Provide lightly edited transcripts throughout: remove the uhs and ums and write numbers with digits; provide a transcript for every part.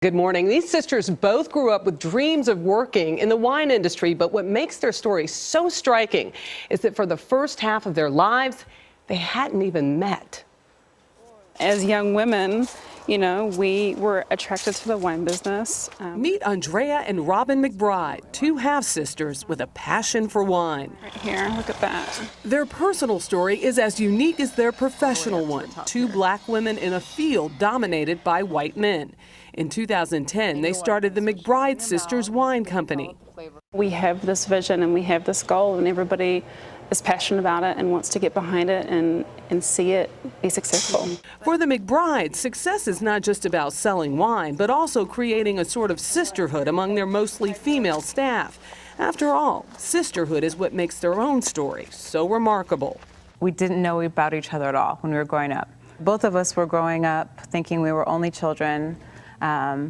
Good morning. These sisters both grew up with dreams of working in the wine industry, but what makes their story so striking is that for the first half of their lives, they hadn't even met. As young women, we were attracted to the wine business. Meet Andrea and Robin McBride, two half-sisters with a passion for wine. Right here, look at that. Their personal story is as unique as their professional one. Two black women in a field dominated by white men. In 2010, they started the Mcbride Sisters Wine Company. We have this vision and we have this goal, and everybody is passionate about it and wants to get behind it and see it be successful. For the McBrides, success is not just about selling wine, but also creating a sort of sisterhood among their mostly female staff. After all, sisterhood is what makes their own story so remarkable. We didn't know about each other at all when we were growing up. Both of us were growing up thinking we were only children.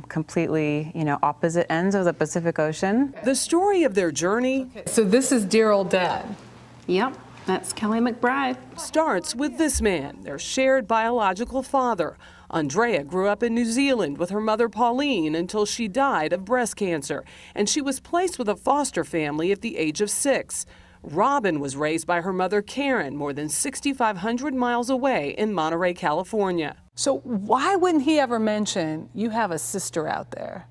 Completely, opposite ends of the Pacific Ocean. The story of their journey. So this is Dear Old Dad. Yep, that's Kelly McBride. Starts with this man, their shared biological father. Andrea grew up in New Zealand with her mother Pauline until she died of breast cancer, and she was placed with a foster family at the age of 6. Robin was raised by her mother Karen more than 6,500 miles away in Monterey, California. So why wouldn't he ever mention you have a sister out there?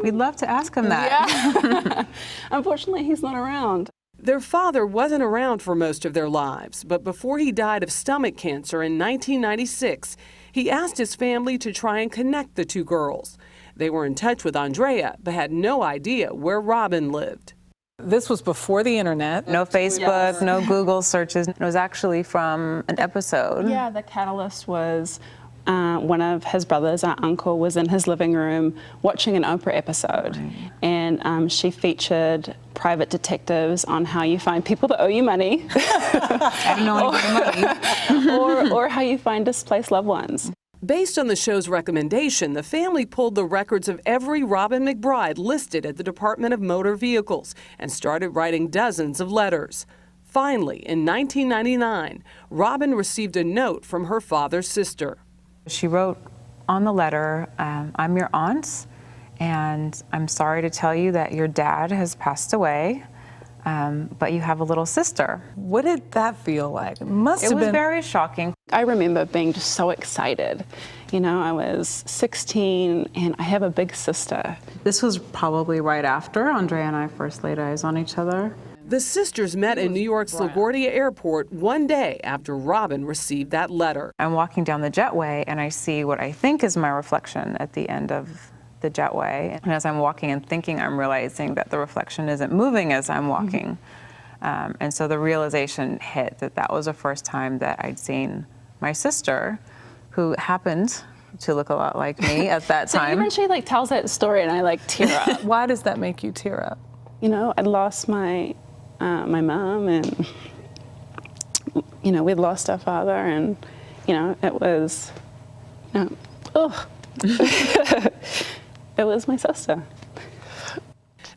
We'd love to ask him that. Yeah. Unfortunately, he's not around. Their father wasn't around for most of their lives, but before he died of stomach cancer in 1996, he asked his family to try and connect the two girls. They were in touch with Andrea, but had no idea where Robin lived. This was before the internet. No Facebook, no Google searches. It was actually from an episode. Yeah, the catalyst was one of his brothers, our uncle, was in his living room watching an Oprah episode. Right. And she featured private detectives on how you find people that owe you money. I don't know any money. or how you find displaced loved ones. Based on the show's recommendation, the family pulled the records of every Robin McBride listed at the Department of Motor Vehicles and started writing dozens of letters. Finally, in 1999, Robin received a note from her father's sister. She wrote on the letter, I'm your aunt, and I'm sorry to tell you that your dad has passed away, but you have a little sister. What did that feel like? It was very shocking. I remember being just so excited. I was 16 and I have a big sister. This was probably right after Andrea and I first laid eyes on each other. The sisters met in New York's LaGuardia Airport one day after Robin received that letter. I'm walking down the jetway and I see what I think is my reflection at the end of the jetway. And as I'm walking and thinking, I'm realizing that the reflection isn't moving as I'm walking. And so the realization hit that that was the first time that I'd seen my sister, who happened to look a lot like me at that time. Even she tells that story and I tear up. Why does that make you tear up? I'd lost my my mom, and we'd lost our father, and it was it was my sister.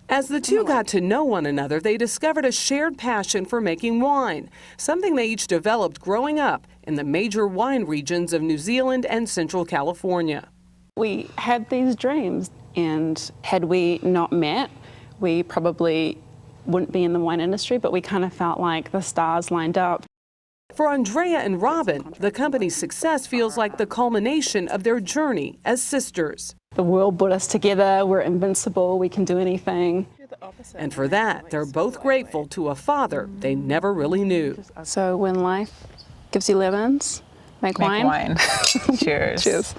As the two got to know one another, they discovered a shared passion for making wine, something they each developed growing up in the major wine regions of New Zealand and Central California. We had these dreams, and had we not met, we probably wouldn't be in the wine industry, but we kind of felt like the stars lined up. For Andrea and Robin, the company's success feels like the culmination of their journey as sisters. The world brought us together, we're invincible, we can do anything. And for that, they're both grateful to a father they never really knew. So when life gives you lemons, make wine. Cheers. Cheers.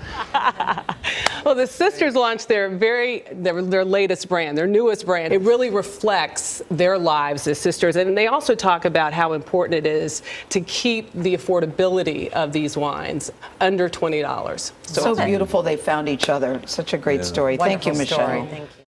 Well, the sisters launched their latest brand, their newest brand. It really reflects their lives as sisters, and they also talk about how important it is to keep the affordability of these wines under $20. So beautiful they found each other. Such a great story. Thank you, Michelle. Thank you.